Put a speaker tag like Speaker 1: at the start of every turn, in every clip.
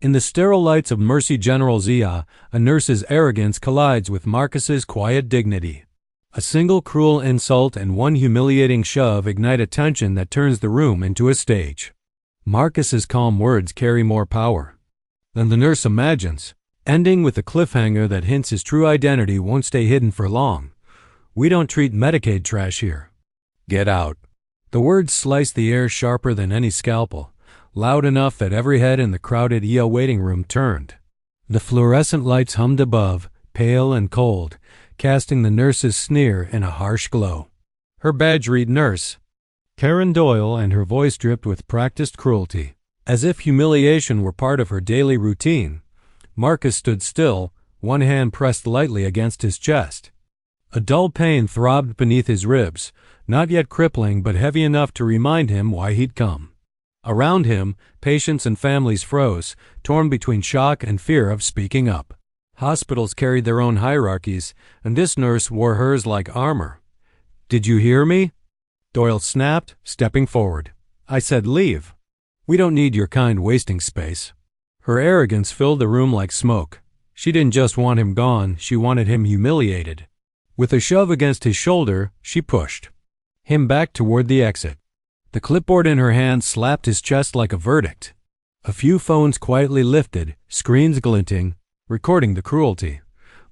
Speaker 1: In the sterile lights of Mercy General Zia, a nurse's arrogance collides with Marcus's quiet dignity. A single cruel insult and one humiliating shove ignite a tension that turns the room into a stage. Marcus's calm words carry more power than the nurse imagines, ending with a cliffhanger that hints his true identity won't stay hidden for long. "We don't treat Medicaid trash here. Get out." The words slice the air sharper than any scalpel, loud enough that every head in the crowded ER waiting room turned. The fluorescent lights hummed above, pale and cold, casting the nurse's sneer in a harsh glow. Her badge read Nurse Karen Doyle, and her voice dripped with practiced cruelty. As if humiliation were part of her daily routine, Marcus stood still, one hand pressed lightly against his chest. A dull pain throbbed beneath his ribs, not yet crippling but heavy enough to remind him why he'd come. Around him, patients and families froze, torn between shock and fear of speaking up. Hospitals carried their own hierarchies, and this nurse wore hers like armor. "Did you hear me?" Doyle snapped, stepping forward. "I said leave. We don't need your kind wasting space." Her arrogance filled the room like smoke. She didn't just want him gone, she wanted him humiliated. With a shove against his shoulder, she pushed him back toward the exit. The clipboard in her hand slapped his chest like a verdict. A few phones quietly lifted, screens glinting, recording the cruelty.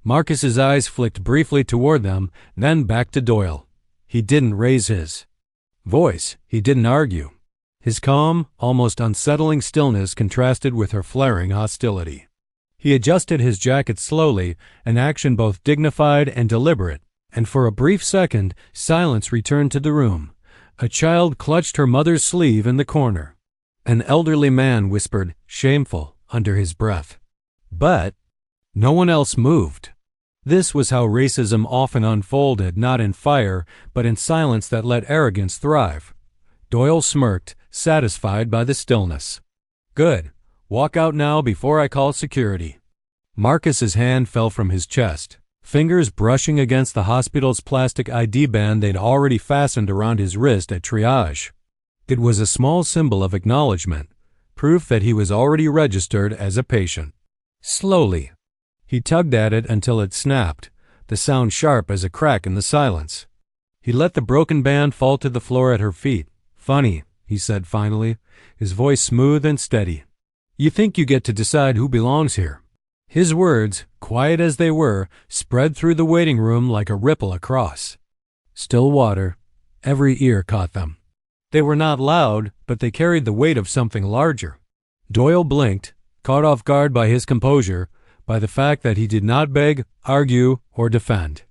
Speaker 1: Marcus's eyes flicked briefly toward them, then back to Doyle. He didn't raise his voice. He didn't argue. His calm, almost unsettling stillness contrasted with her flaring hostility. He adjusted his jacket slowly, an action both dignified and deliberate, and for a brief second, silence returned to the room. A child clutched her mother's sleeve in the corner. An elderly man whispered, shameful, under his breath. But no one else moved. This was how racism often unfolded, not in fire, but in silence that let arrogance thrive. Doyle smirked, satisfied by the stillness. "Good. Walk out now before I call security." Marcus's hand fell from his chest, fingers brushing against the hospital's plastic ID band they'd already fastened around his wrist at triage. It was a small symbol of acknowledgement, proof that he was already registered as a patient. Slowly, he tugged at it until it snapped, the sound sharp as a crack in the silence. He let the broken band fall to the floor at her feet. "Funny," he said finally, his voice smooth and steady. "You think you get to decide who belongs here." His words, quiet as they were, spread through the waiting room like a ripple across still water. Every ear caught them. They were not loud, but they carried the weight of something larger. Doyle blinked, caught off guard by his composure, by the fact that he did not beg, argue, or defend.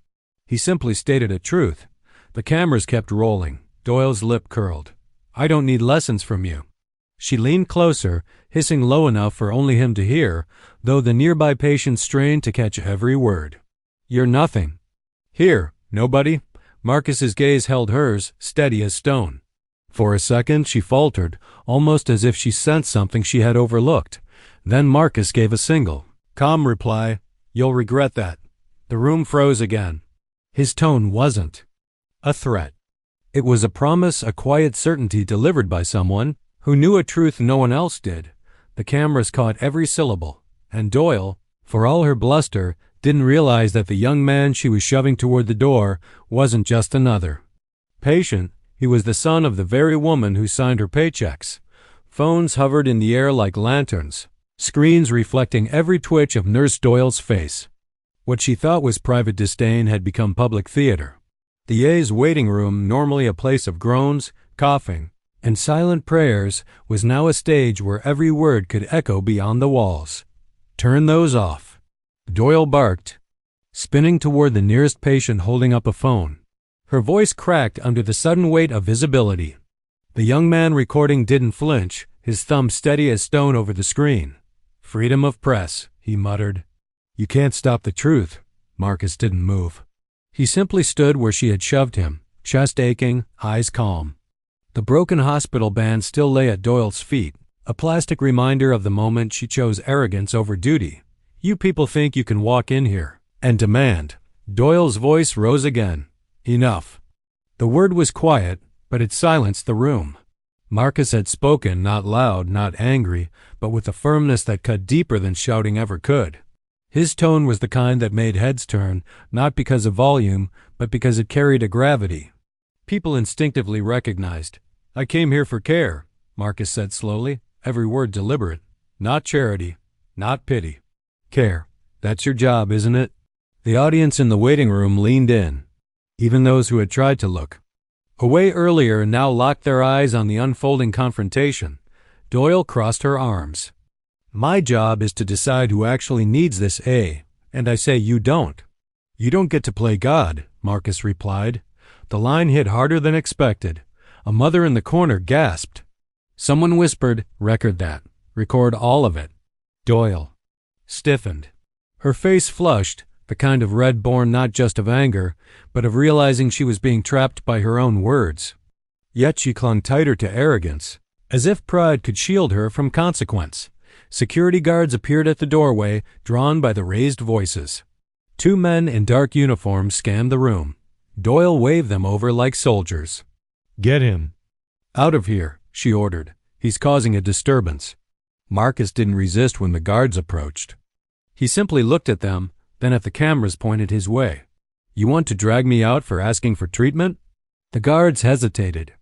Speaker 1: He simply stated a truth. The cameras kept rolling. Doyle's lip curled. "I don't need lessons from you." She leaned closer, hissing low enough for only him to hear, though the nearby patient strained to catch every word. "You're nothing." "Here, nobody?" Marcus's gaze held hers, steady as stone. For a second she faltered, almost as if she sensed something she had overlooked. Then Marcus gave a single, calm reply, "You'll regret that." The room froze again. His tone wasn't a threat. It was a promise, a quiet certainty delivered by someone who knew a truth no one else did. The cameras caught every syllable, and Doyle, for all her bluster, didn't realize that the young man she was shoving toward the door wasn't just another patient. He was the son of the very woman who signed her paychecks. Phones hovered in the air like lanterns, screens reflecting every twitch of Nurse Doyle's face. What she thought was private disdain had become public theater. The A's waiting room, normally a place of groans, coughing, and silent prayers, was now a stage where every word could echo beyond the walls. "Turn those off," Doyle barked, spinning toward the nearest patient holding up a phone. Her voice cracked under the sudden weight of visibility. The young man recording didn't flinch, his thumb steady as stone over the screen. "Freedom of press," he muttered. "You can't stop the truth." Marcus didn't move. He simply stood where she had shoved him, chest aching, eyes calm. The broken hospital band still lay at Doyle's feet, a plastic reminder of the moment she chose arrogance over duty. "You people think you can walk in here and demand." Doyle's voice rose again. "Enough." The word was quiet, but it silenced the room. Marcus had spoken, not loud, not angry, but with a firmness that cut deeper than shouting ever could. His tone was the kind that made heads turn, not because of volume, but because it carried a gravity. People instinctively recognized. "I came here for care," Marcus said slowly, every word deliberate. "Not charity, not pity. Care. That's your job, isn't it?" The audience in the waiting room leaned in, even those who had tried to look away earlier and now locked their eyes on the unfolding confrontation. Doyle crossed her arms. "My job is to decide who actually needs this A, and I say you don't." "You don't get to play God," Marcus replied. The line hit harder than expected. A mother in the corner gasped. Someone whispered, "Record that. Record all of it." Doyle stiffened. Her face flushed, the kind of red born not just of anger, but of realizing she was being trapped by her own words. Yet she clung tighter to arrogance, as if pride could shield her from consequence. Security guards appeared at the doorway, drawn by the raised voices. Two men in dark uniforms scanned the room. Doyle waved them over like soldiers. "Get him out of here," she ordered. "He's causing a disturbance." Marcus didn't resist when the guards approached. He simply looked at them, then at the cameras pointed his way. "You want to drag me out for asking for treatment?" The guards hesitated.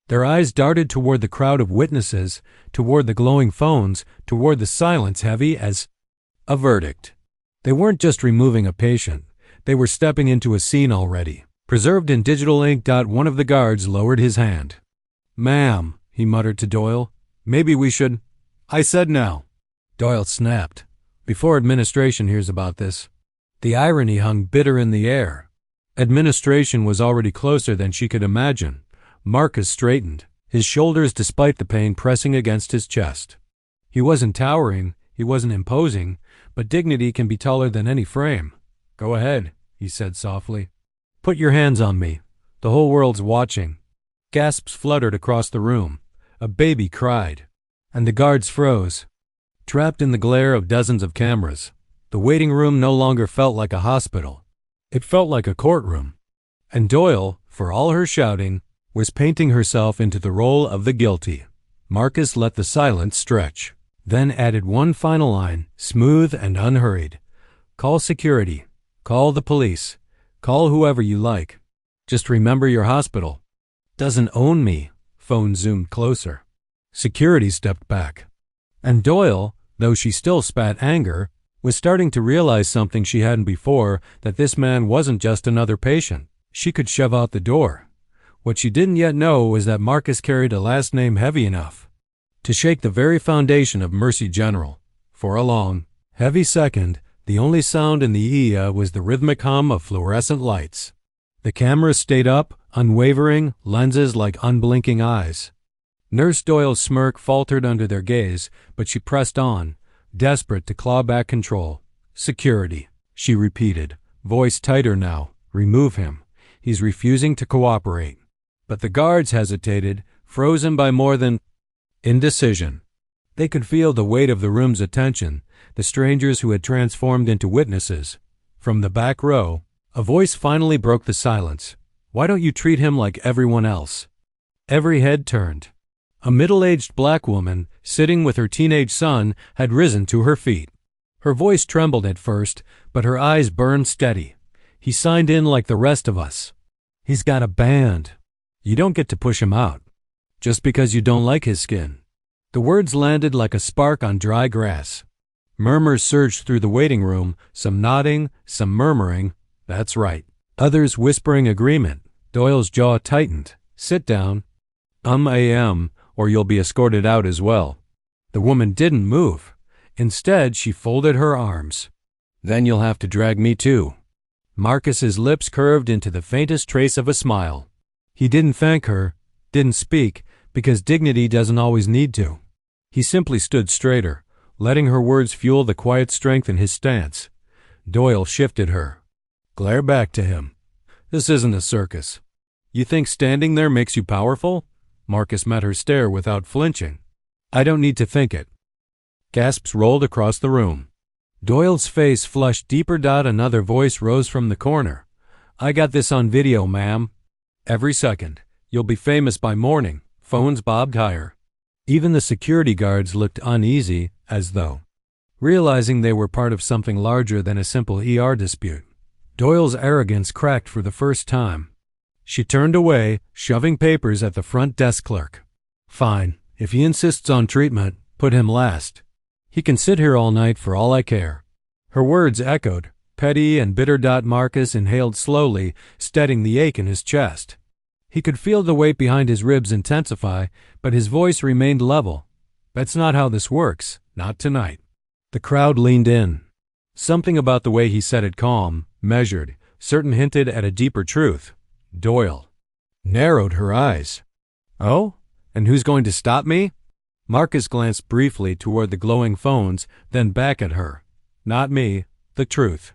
Speaker 1: Their eyes darted toward the crowd of witnesses, toward the glowing phones, toward the silence heavy as a verdict. They weren't just removing a patient. They were stepping into a scene already, preserved in digital ink. One of the guards lowered his hand. "Ma'am," he muttered to Doyle, "maybe we should—" "I said now." Doyle snapped. "Before administration hears about this." The irony hung bitter in the air. Administration was already closer than she could imagine. Marcus straightened, his shoulders despite the pain pressing against his chest. He wasn't towering, he wasn't imposing, but dignity can be taller than any frame. "Go ahead," he said softly. "Put your hands on me. The whole world's watching." Gasps fluttered across the room. A baby cried. And the guards froze. Trapped in the glare of dozens of cameras, the waiting room no longer felt like a hospital. It felt like a courtroom. And Doyle, for all her shouting, was painting herself into the role of the guilty. Marcus let the silence stretch, then added one final line, smooth and unhurried. "Call security. Call the police. Call whoever you like. Just remember your hospital doesn't own me." Phone zoomed closer. Security stepped back. And Doyle, though she still spat anger, was starting to realize something she hadn't before, that this man wasn't just another patient. She could shove out the door. What she didn't yet know was that Marcus carried a last name heavy enough to shake the very foundation of Mercy General. For a long, heavy second, the only sound in the EA was the rhythmic hum of fluorescent lights. The cameras stayed up, unwavering, lenses like unblinking eyes. Nurse Doyle's smirk faltered under their gaze, but she pressed on, desperate to claw back control. "Security," she repeated, voice tighter now. "Remove him. He's refusing to cooperate." But the guards hesitated, frozen by more than indecision. They could feel the weight of the room's attention, the strangers who had transformed into witnesses. From the back row, a voice finally broke the silence. "Why don't you treat him like everyone else?" Every head turned. A middle-aged black woman, sitting with her teenage son, had risen to her feet. Her voice trembled at first, but her eyes burned steady. "He signed in like the rest of us. He's got a band. You don't get to push him out just because you don't like his skin." The words landed like a spark on dry grass. Murmurs surged through the waiting room, some nodding, some murmuring, "That's right." Others whispering agreement. Doyle's jaw tightened. "Sit down. A.M., or you'll be escorted out as well." The woman didn't move. Instead, she folded her arms. "Then you'll have to drag me too." Marcus's lips curved into the faintest trace of a smile. He didn't thank her, didn't speak, because dignity doesn't always need to. He simply stood straighter, letting her words fuel the quiet strength in his stance. Doyle shifted her. Glare back to him. "This isn't a circus. You think standing there makes you powerful?" Marcus met her stare without flinching. "I don't need to think it." Gasps rolled across the room. Doyle's face flushed deeper. Another voice rose from the corner. "I got this on video, ma'am. Every second. You'll be famous by morning. Phones bobbed higher. Even the security guards looked uneasy, as though realizing they were part of something larger than a simple ER dispute. Doyle's arrogance cracked for the first time. She turned away, shoving papers at the front desk clerk. Fine, if he insists on treatment, put him last. He can sit here all night for all I care. Her words echoed, petty and bitter. Marcus inhaled slowly, steadying the ache in his chest. He could feel the weight behind his ribs intensify, but his voice remained level. That's not how this works, not tonight. The crowd leaned in. Something about the way he said it calm, measured, certain hinted at a deeper truth. Doyle narrowed her eyes. Oh? And who's going to stop me? Marcus glanced briefly toward the glowing phones, then back at her. Not me, the truth.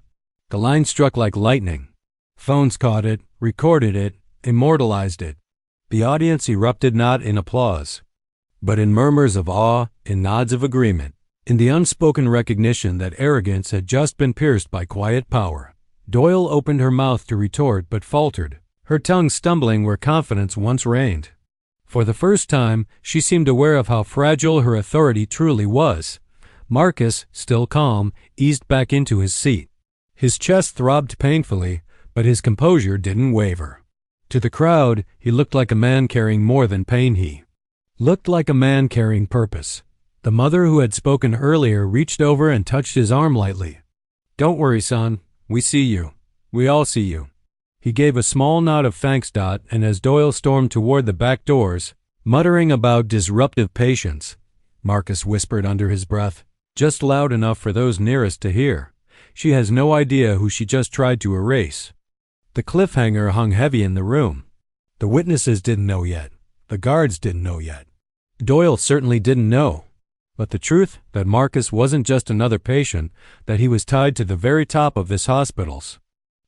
Speaker 1: The line struck like lightning. Phones caught it, recorded it, immortalized it. The audience erupted not in applause, but in murmurs of awe, in nods of agreement, in the unspoken recognition that arrogance had just been pierced by quiet power. Doyle opened her mouth to retort but faltered, her tongue stumbling where confidence once reigned. For the first time, she seemed aware of how fragile her authority truly was. Marcus, still calm, eased back into his seat. His chest throbbed painfully, but his composure didn't waver. To the crowd, he looked like a man carrying more than pain. He looked like a man carrying purpose. The mother who had spoken earlier reached over and touched his arm lightly. Don't worry, son. We see you. We all see you. He gave a small nod of thanks. And as Doyle stormed toward the back doors, muttering about disruptive patience, Marcus whispered under his breath, just loud enough for those nearest to hear. She has no idea who she just tried to erase. The cliffhanger hung heavy in the room. The witnesses didn't know yet. The guards didn't know yet. Doyle certainly didn't know. But the truth that Marcus wasn't just another patient, that he was tied to the very top of this hospital's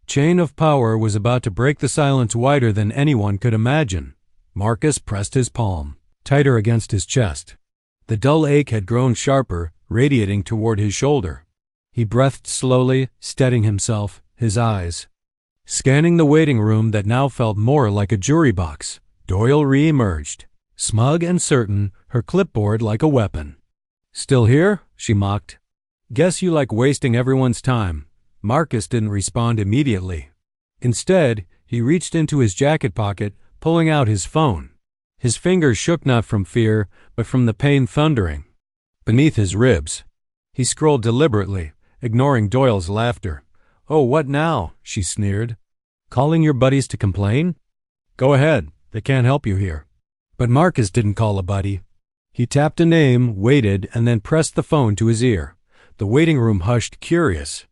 Speaker 1: chain of power was about to break the silence wider than anyone could imagine. Marcus pressed his palm tighter against his chest. The dull ache had grown sharper, radiating toward his shoulder. He breathed slowly, steadying himself, his eyes scanning the waiting room that now felt more like a jury box. Doyle re-emerged, smug and certain, her clipboard like a weapon. Still here? She mocked. Guess you like wasting everyone's time. Marcus didn't respond immediately. Instead, he reached into his jacket pocket, pulling out his phone. His fingers shook not from fear, but from the pain thundering beneath his ribs. He scrolled deliberately, ignoring Doyle's laughter. Oh, what now? She sneered. Calling your buddies to complain? Go ahead. They can't help you here. But Marcus didn't call a buddy. He tapped a name, waited, and then pressed the phone to his ear. The waiting room hushed, curious.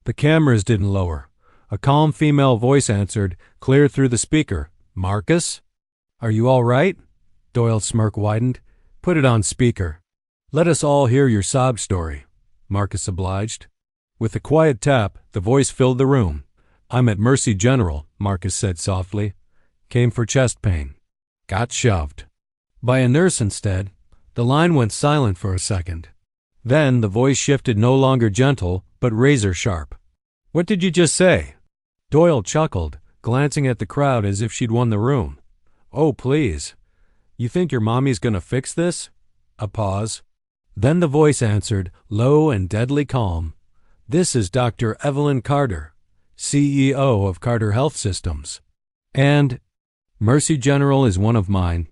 Speaker 1: The cameras didn't lower. A calm female voice answered, clear through the speaker. Marcus? Are you all right? Doyle's smirk widened. Put it on speaker. Let us all hear your sob story. Marcus obliged. With a quiet tap, the voice filled the room. I'm at Mercy General, Marcus said softly. Came for chest pain. Got shoved by a nurse instead. The line went silent for a second. Then the voice shifted, no longer gentle, but razor sharp. What did you just say? Doyle chuckled, glancing at the crowd as if she'd won the room. Oh, please. You think your mommy's gonna fix this? A pause. Then the voice answered, low and deadly calm. This is Dr. Evelyn Carter, CEO of Carter Health Systems. And Mercy General is one of mine.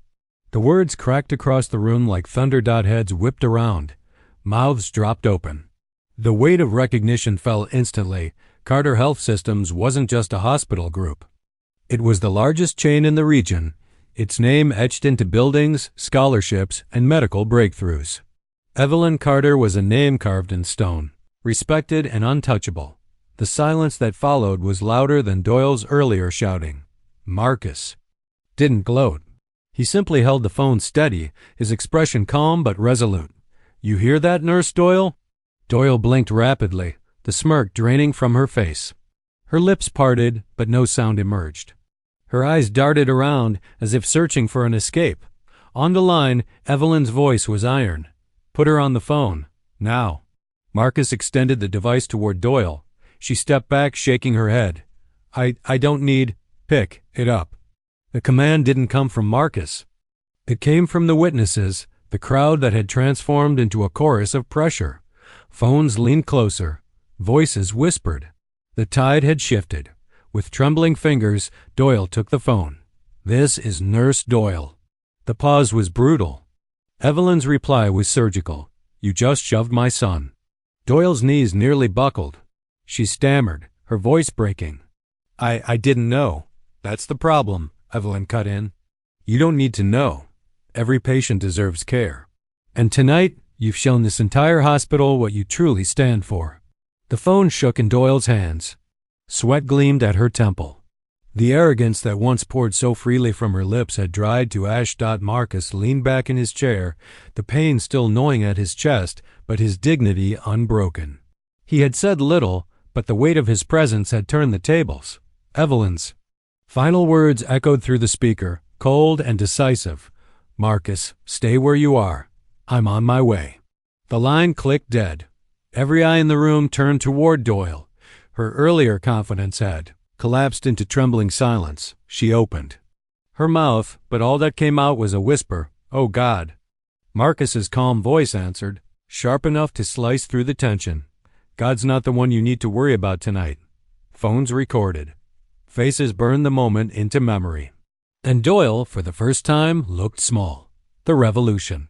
Speaker 1: The words cracked across the room like thunder. Heads whipped around. Mouths dropped open. The weight of recognition fell instantly. Carter Health Systems wasn't just a hospital group. It was the largest chain in the region, its name etched into buildings, scholarships, and medical breakthroughs. Evelyn Carter was a name carved in stone, respected and untouchable. The silence that followed was louder than Doyle's earlier shouting. Marcus didn't gloat. He simply held the phone steady, his expression calm but resolute. You hear that, Nurse Doyle? Doyle blinked rapidly, the smirk draining from her face. Her lips parted, but no sound emerged. Her eyes darted around as if searching for an escape. On the line, Evelyn's voice was iron. Put her on the phone. Now. Marcus extended the device toward Doyle. She stepped back, shaking her head. I don't need. Pick it up. The command didn't come from Marcus. It came from the witnesses, the crowd that had transformed into a chorus of pressure. Phones leaned closer. Voices whispered. The tide had shifted. With trembling fingers, Doyle took the phone. "This is Nurse Doyle." The pause was brutal. Evelyn's reply was surgical. "You just shoved my son." Doyle's knees nearly buckled. She stammered, her voice breaking. I didn't know." "That's the problem," Evelyn cut in. "You don't need to know. Every patient deserves care. And tonight, you've shown this entire hospital what you truly stand for." The phone shook in Doyle's hands. Sweat gleamed at her temple. The arrogance that once poured so freely from her lips had dried to ash. Marcus leaned back in his chair, the pain still gnawing at his chest, but his dignity unbroken. He had said little, but the weight of his presence had turned the tables. Evelyn's final words echoed through the speaker, cold and decisive. "Marcus, stay where you are. I'm on my way." The line clicked dead. Every eye in the room turned toward Doyle. Her earlier confidence had collapsed into trembling silence. She opened her mouth, but all that came out was a whisper, "Oh God." Marcus's calm voice answered, sharp enough to slice through the tension. "God's not the one you need to worry about tonight." Phones recorded. Faces burned the moment into memory. And Doyle, for the first time, looked small. The revolution.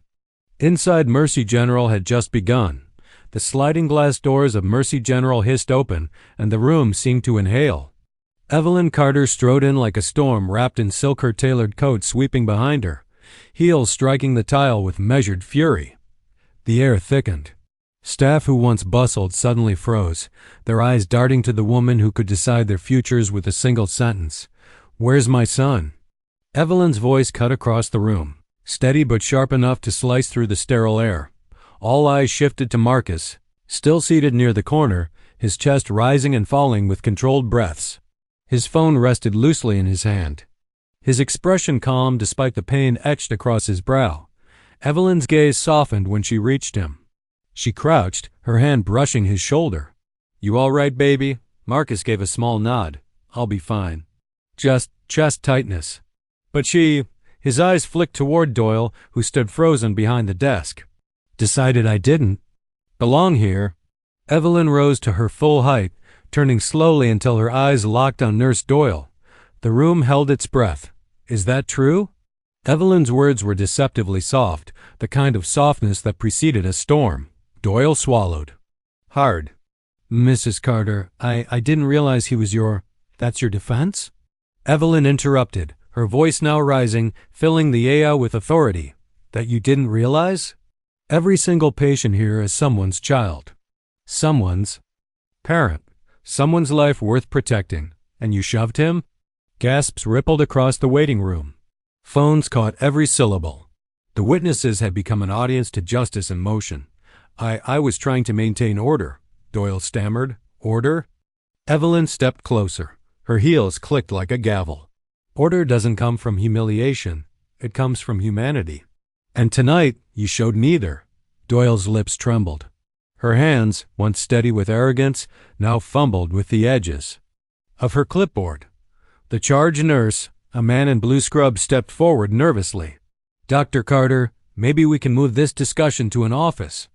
Speaker 1: Inside Mercy General had just begun. The sliding glass doors of Mercy General hissed open, and the room seemed to inhale. Evelyn Carter strode in like a storm wrapped in silk, her tailored coat sweeping behind her, heels striking the tile with measured fury. The air thickened. Staff who once bustled suddenly froze, their eyes darting to the woman who could decide their futures with a single sentence. "Where's my son?" Evelyn's voice cut across the room, steady but sharp enough to slice through the sterile air. All eyes shifted to Marcus, still seated near the corner, his chest rising and falling with controlled breaths. His phone rested loosely in his hand. His expression calm despite the pain etched across his brow. Evelyn's gaze softened when she reached him. She crouched, her hand brushing his shoulder. "You all right, baby?" Marcus gave a small nod. "I'll be fine. Just chest tightness." But his eyes flicked toward Doyle, who stood frozen behind the desk. "Decided I didn't belong here." Evelyn rose to her full height, turning slowly until her eyes locked on Nurse Doyle. The room held its breath. "Is that true?" Evelyn's words were deceptively soft, the kind of softness that preceded a storm. Doyle swallowed hard. "Mrs. Carter, I didn't realize he was that's your defense?" Evelyn interrupted, her voice now rising, filling the air with authority. "That you didn't realize? Every single patient here is someone's child. Someone's parent. Someone's life worth protecting. And you shoved him?" Gasps rippled across the waiting room. Phones caught every syllable. The witnesses had become an audience to justice in motion. I was trying to maintain order," Doyle stammered. "Order?" Evelyn stepped closer. Her heels clicked like a gavel. "Order doesn't come from humiliation. It comes from humanity. And tonight, you showed neither." Doyle's lips trembled. Her hands, once steady with arrogance, now fumbled with the edges of her clipboard. The charge nurse, a man in blue scrubs, stepped forward nervously. "Dr. Carter, maybe we can move this discussion to an office."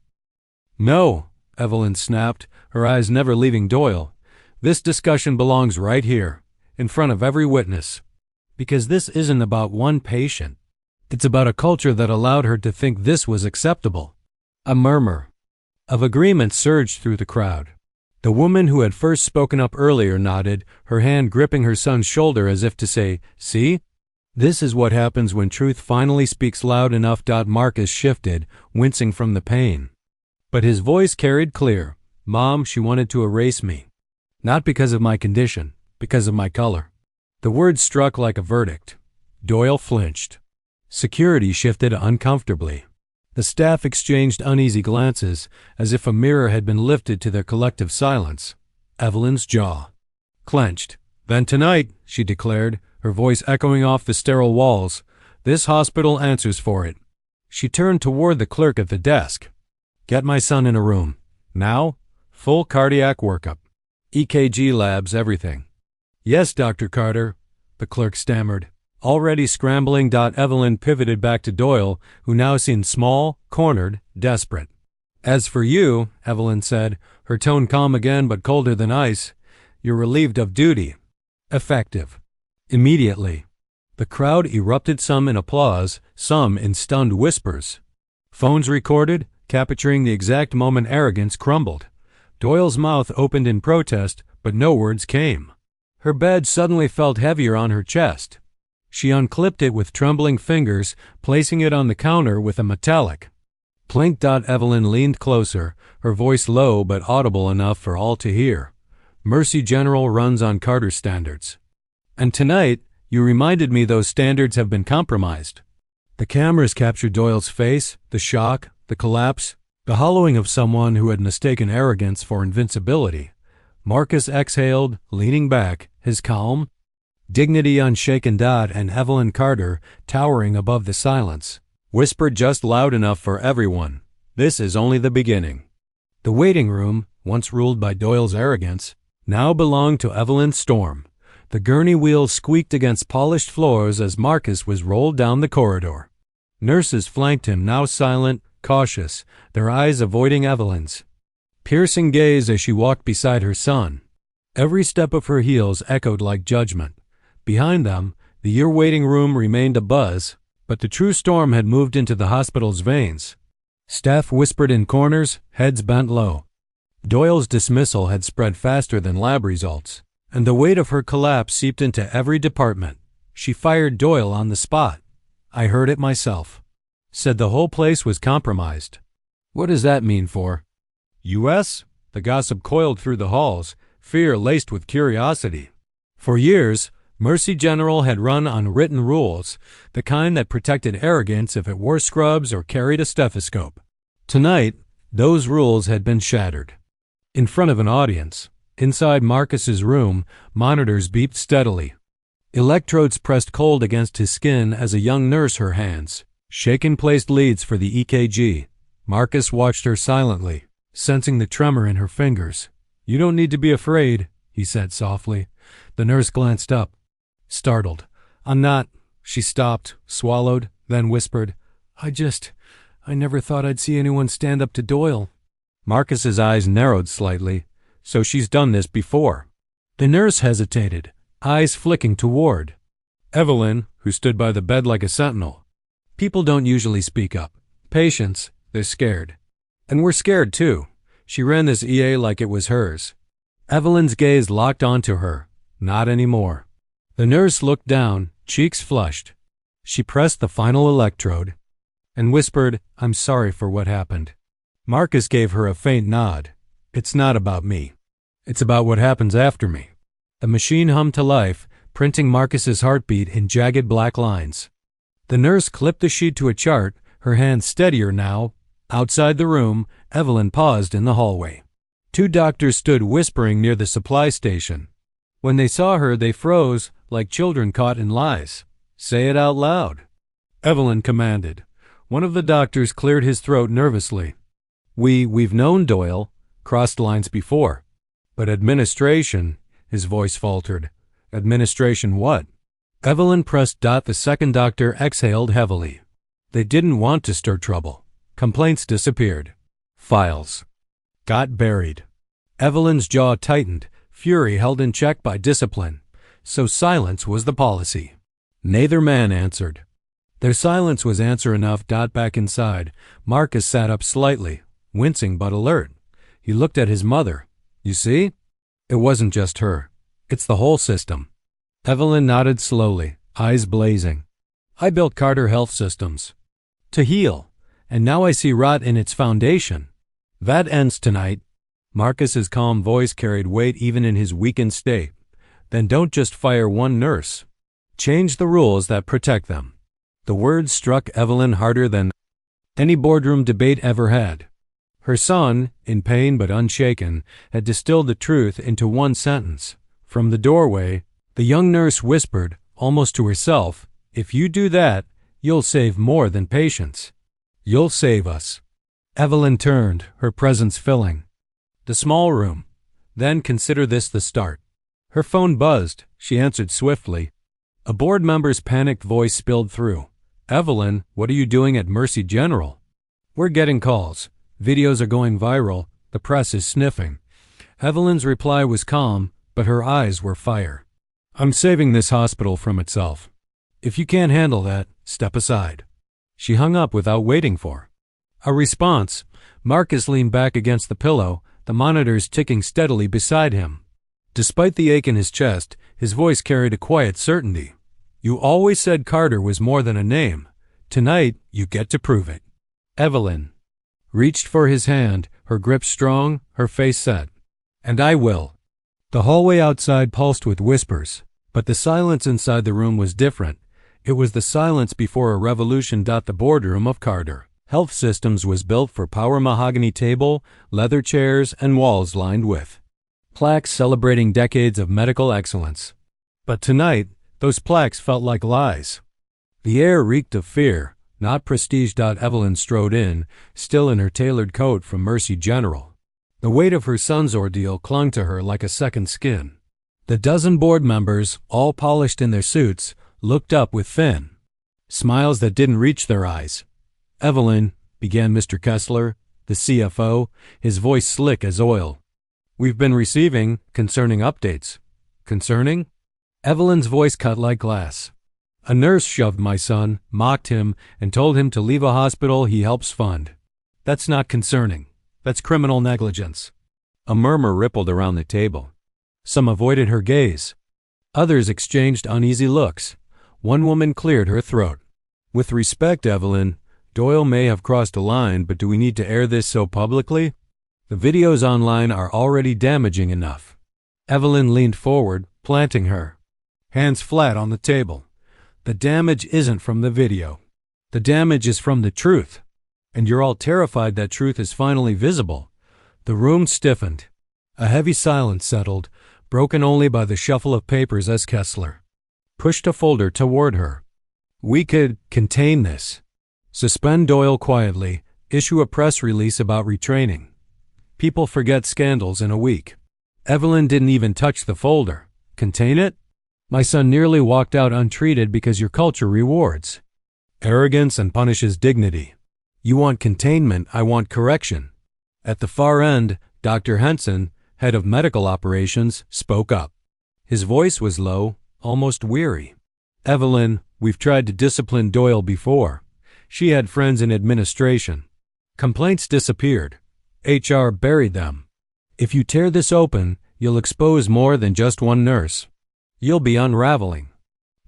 Speaker 1: "No," Evelyn snapped, her eyes never leaving Doyle. "This discussion belongs right here, in front of every witness. Because this isn't about one patient. It's about a culture that allowed her to think this was acceptable." A murmur of agreement surged through the crowd. The woman who had first spoken up earlier nodded, her hand gripping her son's shoulder as if to say, "See? This is what happens when truth finally speaks loud enough." Marcus shifted, wincing from the pain. But his voice carried clear. "Mom, she wanted to erase me. Not because of my condition, because of my color." The words struck like a verdict. Doyle flinched. Security shifted uncomfortably. The staff exchanged uneasy glances, as if a mirror had been lifted to their collective silence. Evelyn's jaw clenched. "Then tonight," she declared, her voice echoing off the sterile walls, "this hospital answers for it." She turned toward the clerk at the desk. "Get my son in a room. Now? Full cardiac workup. EKG labs, everything." "Yes, Dr. Carter," the clerk stammered. Already scrambling, Evelyn pivoted back to Doyle, who now seemed small, cornered, desperate. "As for you," Evelyn said, her tone calm again but colder than ice, "you're relieved of duty." Effective. Immediately. The crowd erupted, some in applause, some in stunned whispers. Phones recorded, capturing the exact moment arrogance crumbled. Doyle's mouth opened in protest, but no words came. Her bed suddenly felt heavier on her chest. She unclipped it with trembling fingers, placing it on the counter with a metallic plink. Evelyn leaned closer, her voice low but audible enough for all to hear. "Mercy General runs on Carter standards. And tonight, you reminded me those standards have been compromised." The cameras captured Doyle's face, the shock, the collapse, the hollowing of someone who had mistaken arrogance for invincibility. Marcus exhaled, leaning back, his calm dignity unshaken. And Evelyn Carter, towering above the silence, whispered just loud enough for everyone, "This is only the beginning." The waiting room, once ruled by Doyle's arrogance, now belonged to Evelyn Storm. The gurney wheels squeaked against polished floors as Marcus was rolled down the corridor. Nurses flanked him, now silent, cautious, their eyes avoiding Evelyn's piercing gaze as she walked beside her son. Every step of her heels echoed like judgment. Behind them, the year-waiting room remained abuzz, but the true storm had moved into the hospital's veins. Staff whispered in corners, heads bent low. Doyle's dismissal had spread faster than lab results, and the weight of her collapse seeped into every department. She fired Doyle on the spot. "I heard it myself." Said the whole place was compromised. What does that mean for U.S.? The gossip coiled through the halls, fear laced with curiosity. For years, Mercy General had run on written rules, the kind that protected arrogance if it wore scrubs or carried a stethoscope. Tonight, those rules had been shattered. In front of an audience, inside Marcus's room, monitors beeped steadily. Electrodes pressed cold against his skin as a young nurse, her hands shaken, placed leads for the EKG. Marcus watched her silently, sensing the tremor in her fingers. "You don't need to be afraid," he said softly. The nurse glanced up, startled. "I'm not." She stopped, swallowed, then whispered, I never thought I'd see anyone stand up to Doyle." Marcus's eyes narrowed slightly. "So she's done this before." The nurse hesitated, eyes flicking toward Evelyn, who stood by the bed like a sentinel. "People don't usually speak up. Patients, they're scared. And we're scared too." She ran this EA like it was hers. Evelyn's gaze locked onto her. Not anymore. The nurse looked down, cheeks flushed. She pressed the final electrode and whispered, "I'm sorry for what happened." Marcus gave her a faint nod. "It's not about me. It's about what happens after me." The machine hummed to life, printing Marcus's heartbeat in jagged black lines. The nurse clipped the sheet to a chart, her hand steadier now. Outside the room, Evelyn paused in the hallway. Two doctors stood whispering near the supply station. When they saw her, they froze, like children caught in lies. "Say it out loud," Evelyn commanded. One of the doctors cleared his throat nervously. We've known Doyle, crossed lines before. But administration," his voice faltered. "Administration what?" Evelyn pressed. The second doctor exhaled heavily. They didn't want to stir trouble. Complaints disappeared. Files got buried. Evelyn's jaw tightened, fury held in check by discipline. So silence was the policy. Neither man answered. Their silence was answer enough. Back inside, Marcus sat up slightly, wincing but alert. He looked at his mother. "You see? It wasn't just her. It's the whole system." Evelyn nodded slowly, eyes blazing. "I built Carter Health Systems to heal, and now I see rot in its foundation. That ends tonight." Marcus's calm voice carried weight even in his weakened state. "Then don't just fire one nurse. Change the rules that protect them." The words struck Evelyn harder than any boardroom debate ever had. Her son, in pain but unshaken, had distilled the truth into one sentence. From the doorway, the young nurse whispered, almost to herself, "If you do that, you'll save more than patients. You'll save us." Evelyn turned, her presence filling the small room. "Then consider this the start." Her phone buzzed. She answered swiftly. A board member's panicked voice spilled through. "Evelyn, what are you doing at Mercy General?" "We're getting calls. Videos are going viral. The press is sniffing." Evelyn's reply was calm, but her eyes were fire. "I'm saving this hospital from itself. If you can't handle that, step aside." She hung up without waiting for a response. Marcus leaned back against the pillow, the monitors ticking steadily beside him. Despite the ache in his chest, his voice carried a quiet certainty. "You always said Carter was more than a name. Tonight, you get to prove it." Evelyn reached for his hand, her grip strong, her face set. "And I will." The hallway outside pulsed with whispers, but the silence inside the room was different. It was the silence before a revolution. The boardroom of Carter Health Systems was built for power mahogany table, leather chairs, and walls lined with plaques celebrating decades of medical excellence. But tonight, those plaques felt like lies. The air reeked of fear, not prestige. Evelyn strode in, still in her tailored coat from Mercy General. The weight of her son's ordeal clung to her like a second skin. The dozen board members, all polished in their suits, looked up with thin smiles that didn't reach their eyes. "Evelyn," began Mr. Kessler, the CFO, his voice slick as oil. "We've been receiving concerning updates." "Concerning?" Evelyn's voice cut like glass. "A nurse shoved my son, mocked him, and told him to leave a hospital he helps fund. That's not concerning. That's criminal negligence." A murmur rippled around the table. Some avoided her gaze. Others exchanged uneasy looks. One woman cleared her throat. "With respect, Evelyn, Doyle may have crossed a line, but do we need to air this so publicly? The videos online are already damaging enough." Evelyn leaned forward, planting her hands flat on the table. "The damage isn't from the video. The damage is from the truth. And you're all terrified that truth is finally visible." The room stiffened. A heavy silence settled, broken only by the shuffle of papers as Kessler pushed a folder toward her. "We could contain this. Suspend Doyle quietly, issue a press release about retraining. People forget scandals in a week." Evelyn didn't even touch the folder. "Contain it? My son nearly walked out untreated because your culture rewards arrogance and punishes dignity. You want containment, I want correction." At the far end, Dr. Henson, head of medical operations, spoke up. His voice was low, almost weary. "Evelyn, we've tried to discipline Doyle before. She had friends in administration. Complaints disappeared. HR buried them. If you tear this open, you'll expose more than just one nurse. You'll be unraveling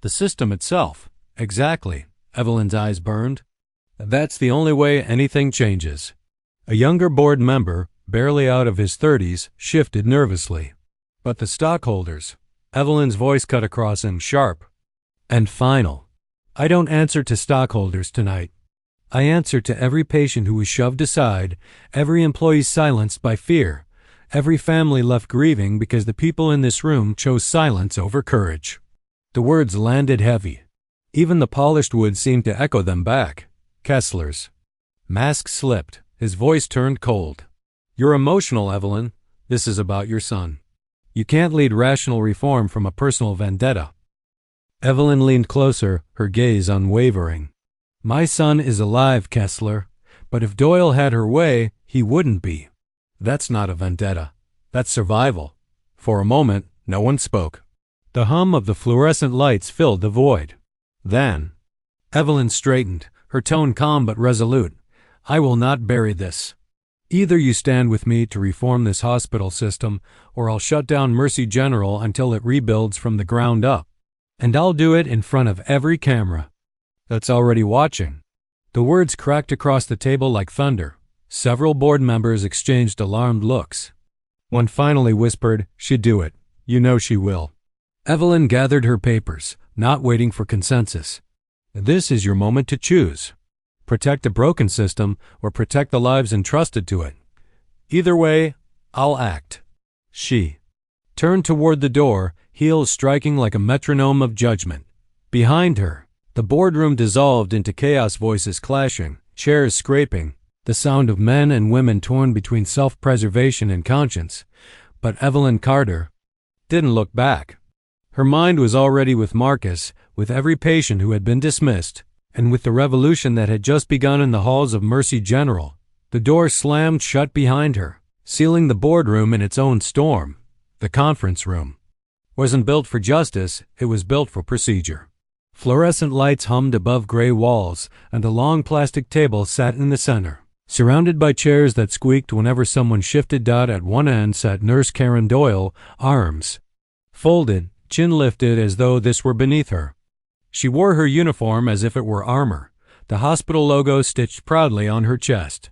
Speaker 1: the system itself." "Exactly." Evelyn's eyes burned. "That's the only way anything changes." A younger board member, barely out of his 30s, shifted nervously. "But the stockholders." Evelyn's voice cut across him, sharp and final. "I don't answer to stockholders tonight. I answer to every patient who was shoved aside, every employee silenced by fear, every family left grieving because the people in this room chose silence over courage." The words landed heavy. Even the polished wood seemed to echo them back. Kessler's mask slipped. His voice turned cold. "You're emotional, Evelyn. This is about your son. You can't lead rational reform from a personal vendetta." Evelyn leaned closer, her gaze unwavering. "My son is alive, Kessler, but if Doyle had her way, he wouldn't be. That's not a vendetta. That's survival." For a moment, no one spoke. The hum of the fluorescent lights filled the void. Then, Evelyn straightened, her tone calm but resolute. "I will not bury this. Either you stand with me to reform this hospital system, or I'll shut down Mercy General until it rebuilds from the ground up. And I'll do it in front of every camera that's already watching." The words cracked across the table like thunder. Several board members exchanged alarmed looks. One finally whispered, "She'd do it. You know she will." Evelyn gathered her papers, not waiting for consensus. "This is your moment to choose. Protect a broken system or protect the lives entrusted to it. Either way, I'll act." She turned toward the door, heels striking like a metronome of judgment. Behind her, the boardroom dissolved into chaos, voices clashing, chairs scraping, the sound of men and women torn between self-preservation and conscience. But Evelyn Carter didn't look back. Her mind was already with Marcus, with every patient who had been dismissed, and with the revolution that had just begun in the halls of Mercy General. The door slammed shut behind her, sealing the boardroom in its own storm. The conference room wasn't built for justice, it was built for procedure. Fluorescent lights hummed above gray walls, and a long plastic table sat in the center. Surrounded by chairs that squeaked whenever someone shifted. At one end sat Nurse Karen Doyle, arms folded, chin lifted as though this were beneath her. She wore her uniform as if it were armor, the hospital logo stitched proudly on her chest.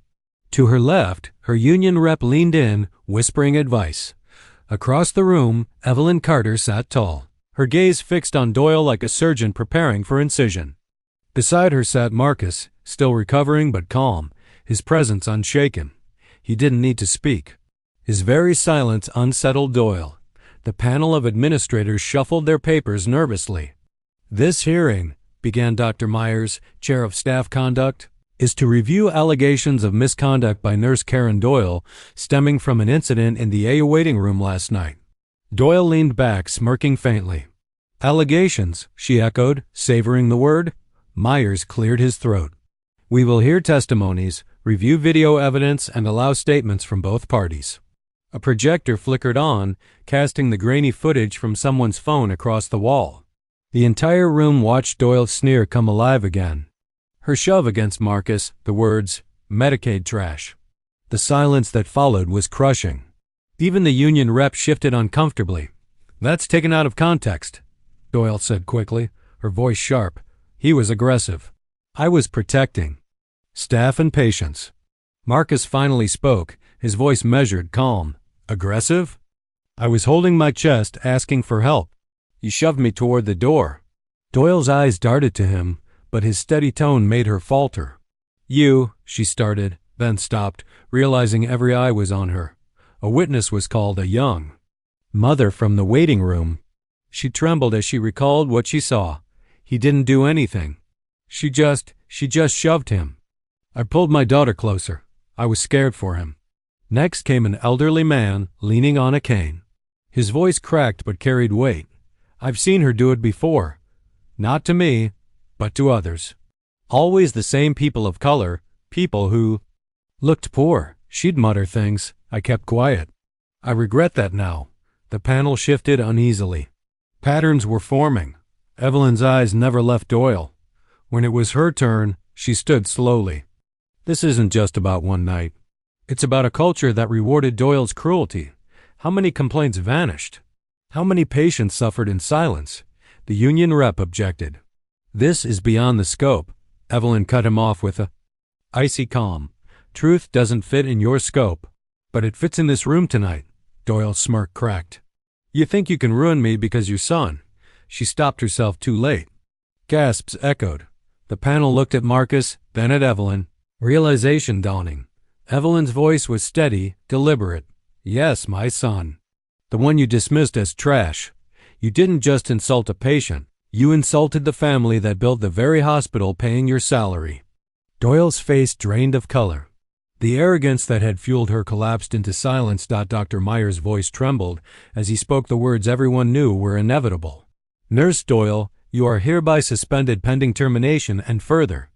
Speaker 1: To her left, her union rep leaned in, whispering advice. Across the room, Evelyn Carter sat tall, her gaze fixed on Doyle like a surgeon preparing for incision. Beside her sat Marcus, still recovering but calm, his presence unshaken. He didn't need to speak. His very silence unsettled Doyle. The panel of administrators shuffled their papers nervously. "This hearing," began Dr. Myers, chair of staff conduct, "is to review allegations of misconduct by Nurse Karen Doyle stemming from an incident in the A waiting room last night." Doyle leaned back, smirking faintly. "Allegations," she echoed, savoring the word. Myers cleared his throat. "We will hear testimonies, review video evidence, and allow statements from both parties." A projector flickered on, casting the grainy footage from someone's phone across the wall. The entire room watched Doyle's sneer come alive again. Her shove against Marcus, the words, "Medicaid trash." The silence that followed was crushing. Even the union rep shifted uncomfortably. "That's taken out of context," Doyle said quickly, her voice sharp. He was aggressive. "I was protecting staff and patients." Marcus finally spoke, his voice measured, calm. "Aggressive? I was holding my chest, asking for help. You shoved me toward the door." Doyle's eyes darted to him, but his steady tone made her falter. "You," she started, then stopped, realizing every eye was on her. A witness was called, a young mother from the waiting room. She trembled as she recalled what she saw. He didn't do anything. She just shoved him. "I pulled my daughter closer. I was scared for him." Next came an elderly man, leaning on a cane. His voice cracked but carried weight. "I've seen her do it before. Not to me, but to others. Always the same people of color, people who looked poor. She'd mutter things. I kept quiet. I regret that now." The panel shifted uneasily. Patterns were forming. Evelyn's eyes never left Doyle. When it was her turn, she stood slowly. "This isn't just about one night. It's about a culture that rewarded Doyle's cruelty. How many complaints vanished? How many patients suffered in silence?" The union rep objected. "This is beyond the scope." Evelyn cut him off with a icy calm. "Truth doesn't fit in your scope, but it fits in this room tonight." Doyle's smirk cracked. "You think you can ruin me because your son." She stopped herself too late. Gasps echoed. The panel looked at Marcus, then at Evelyn. Realization dawning. Evelyn's voice was steady, deliberate. "Yes, my son. The one you dismissed as trash. You didn't just insult a patient. You insulted the family that built the very hospital paying your salary." Doyle's face drained of color. The arrogance that had fueled her collapsed into silence. Dr. Myers' voice trembled as he spoke the words everyone knew were inevitable. "Nurse Doyle, you are hereby suspended pending termination and further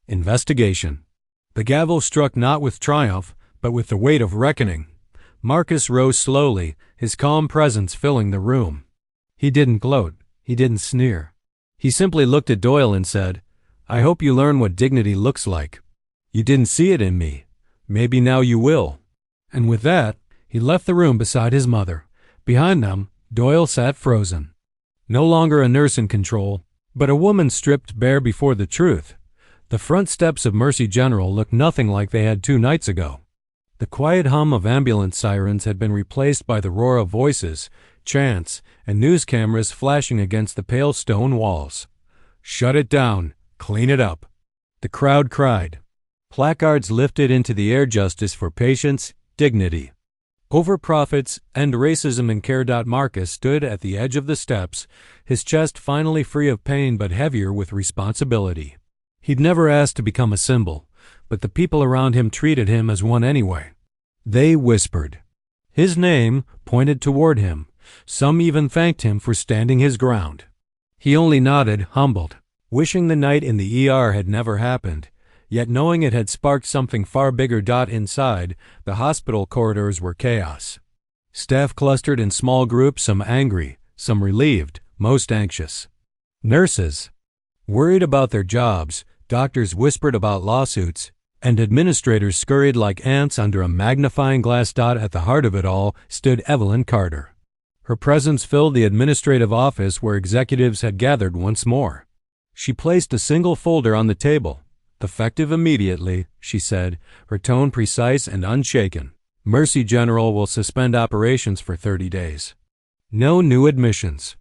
Speaker 1: investigation." The gavel struck not with triumph, but with the weight of reckoning. Marcus rose slowly, his calm presence filling the room. He didn't gloat. He didn't sneer. He simply looked at Doyle and said, "I hope you learn what dignity looks like. You didn't see it in me. Maybe now you will." And with that, he left the room beside his mother. Behind them, Doyle sat frozen. No longer a nurse in control, but a woman stripped bare before the truth. The front steps of Mercy General looked nothing like they had 2 nights ago. The quiet hum of ambulance sirens had been replaced by the roar of voices, chants, and news cameras flashing against the pale stone walls. "Shut it down. Clean it up." The crowd cried. Placards lifted into the air, "Justice for patients, dignity. Over profits, end racism and care." Marcus stood at the edge of the steps, his chest finally free of pain but heavier with responsibility. He'd never asked to become a symbol, but the people around him treated him as one anyway. They whispered. His name pointed toward him, Some even thanked him for standing his ground. He only nodded, humbled, wishing the night in the ER had never happened, yet knowing it had sparked something far bigger. Inside, the hospital corridors were chaos. Staff clustered in small groups, some angry, some relieved, most anxious. Nurses worried about their jobs, doctors whispered about lawsuits, and administrators scurried like ants under a magnifying glass. At the heart of it all stood Evelyn Carter. Her presence filled the administrative office where executives had gathered once more. She placed a single folder on the table. "Effective immediately," she said, her tone precise and unshaken. "Mercy General will suspend operations for 30 days. No new admissions.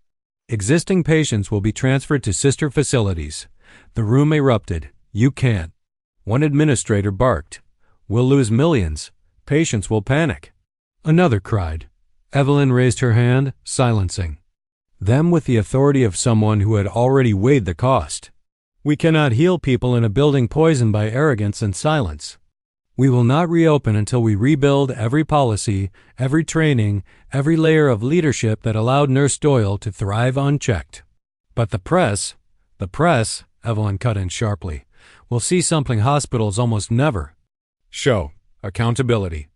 Speaker 1: Existing patients will be transferred to sister facilities." The room erupted. "You can't." One administrator barked. "We'll lose millions. Patients will panic." Another cried. Evelyn raised her hand, silencing them with the authority of someone who had already weighed the cost. "We cannot heal people in a building poisoned by arrogance and silence. We will not reopen until we rebuild every policy, every training, every layer of leadership that allowed Nurse Doyle to thrive unchecked." "But the press," Evelyn cut in sharply, "will see something hospitals almost never show: accountability."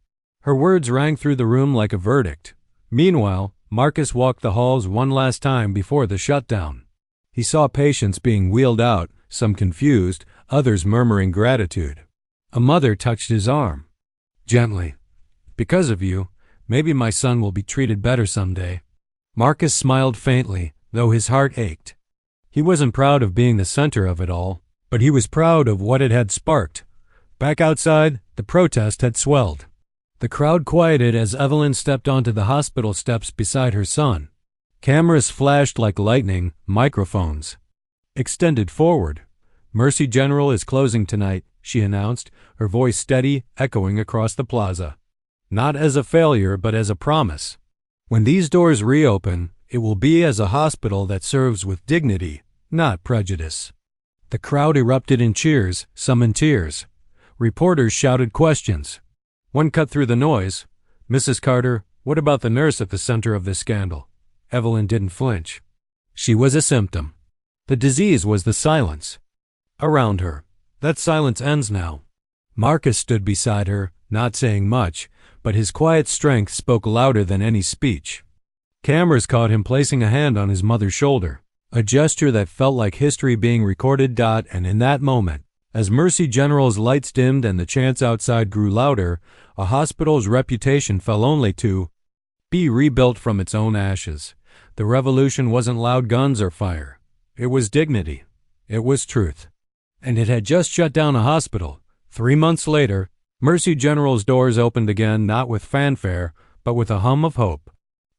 Speaker 1: Her words rang through the room like a verdict. Meanwhile, Marcus walked the halls one last time before the shutdown. He saw patients being wheeled out, some confused, others murmuring gratitude. A mother touched his arm. Gently. "Because of you, maybe my son will be treated better someday." Marcus smiled faintly, though his heart ached. He wasn't proud of being the center of it all, but he was proud of what it had sparked. Back outside, the protest had swelled. The crowd quieted as Evelyn stepped onto the hospital steps beside her son. Cameras flashed like lightning, microphones extended forward. "Mercy General is closing tonight," she announced, her voice steady, echoing across the plaza. "Not as a failure, but as a promise. When these doors reopen, it will be as a hospital that serves with dignity, not prejudice." The crowd erupted in cheers, some in tears. Reporters shouted questions. One cut through the noise. "Mrs. Carter, what about the nurse at the center of this scandal?" Evelyn didn't flinch. She was a symptom. The disease was the silence around her. That silence ends now. Marcus stood beside her, not saying much, but his quiet strength spoke louder than any speech. Cameras caught him placing a hand on his mother's shoulder, a gesture that felt like history being recorded. And in that moment, as Mercy General's lights dimmed and the chants outside grew louder, a hospital's reputation fell only to be rebuilt from its own ashes. The revolution wasn't loud guns or fire. It was dignity. It was truth. And it had just shut down a hospital. 3 months later, Mercy General's doors opened again, not with fanfare, but with a hum of hope.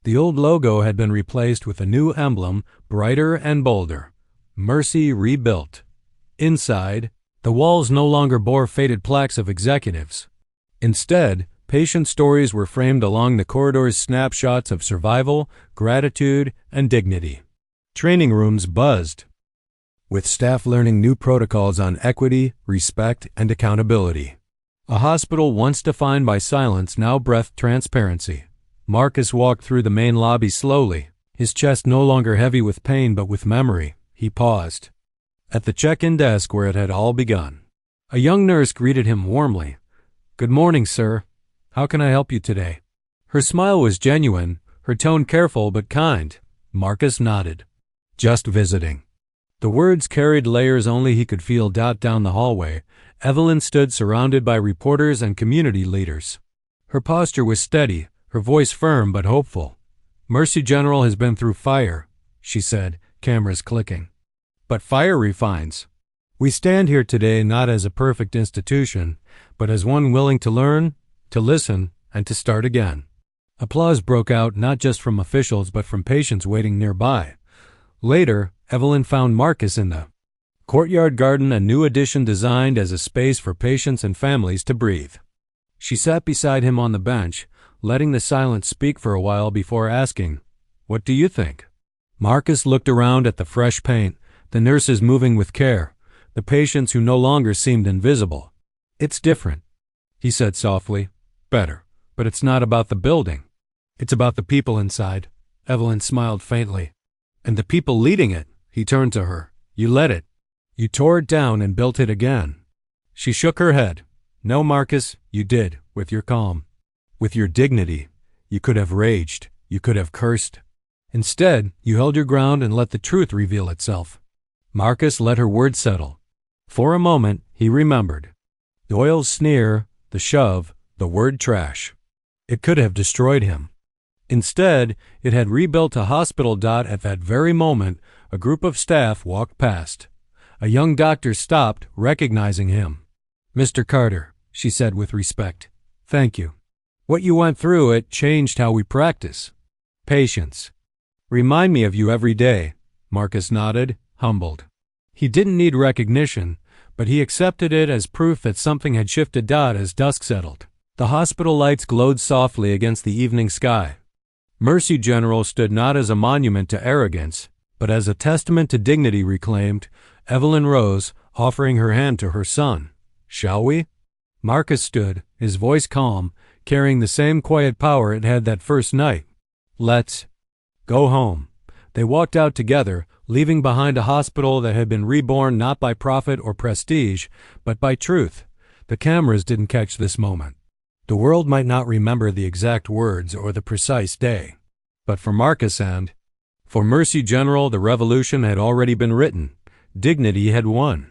Speaker 1: The old logo had been replaced with a new emblem, brighter and bolder. Mercy rebuilt. Inside, the walls no longer bore faded plaques of executives. Instead, patient stories were framed along the corridors, snapshots of survival, gratitude, and dignity. Training rooms buzzed, with staff learning new protocols on equity, respect, and accountability. A hospital once defined by silence now breathed transparency. Marcus walked through the main lobby slowly, his chest no longer heavy with pain but with memory. He paused at the check-in desk where it had all begun. A young nurse greeted him warmly. "Good morning, sir. How can I help you today?" Her smile was genuine, her tone careful but kind. Marcus nodded. "Just visiting." The words carried layers only he could feel. Down the hallway, Evelyn stood surrounded by reporters and community leaders. Her posture was steady, her voice firm but hopeful. "Mercy General has been through fire," she said, cameras clicking. "But fire refines. We stand here today not as a perfect institution, but as one willing to learn, to listen, and to start again." Applause broke out not just from officials but from patients waiting nearby. Later, Evelyn found Marcus in the courtyard garden, a new addition designed as a space for patients and families to breathe. She sat beside him on the bench, letting the silence speak for a while before asking, "What do you think?" Marcus looked around at the fresh paint, the nurses moving with care, the patients who no longer seemed invisible. "It's different," he said softly. "Better. But it's not about the building. It's about the people inside. Evelyn smiled faintly. And the people leading it, he turned to her. You led it. You tore it down and built it again. She shook her head. No, Marcus, you did, with your calm. With your dignity. You could have raged. You could have cursed. Instead, you held your ground and let the truth reveal itself. Marcus let her words settle. For a moment, he remembered. Doyle's sneer, the shove, the word trash. It could have destroyed him. Instead, it had rebuilt a hospital. At that very moment, a group of staff walked past. A young doctor stopped, recognizing him. Mr. Carter, she said with respect. Thank you. What you went through, it changed how we practice. Patience. Remind me of you every day. Marcus nodded, humbled. He didn't need recognition, but he accepted it as proof that something had shifted. As dusk settled, the hospital lights glowed softly against the evening sky. Mercy General stood not as a monument to arrogance, but as a testament to dignity reclaimed. Evelyn rose, offering her hand to her son. Shall we? Marcus stood, his voice calm, carrying the same quiet power it had that first night. Let's go home. They walked out together, leaving behind a hospital that had been reborn not by profit or prestige, but by truth. The cameras didn't catch this moment. The world might not remember the exact words or the precise day. But for Marcus and for Mercy General, the revolution had already been written. Dignity had won.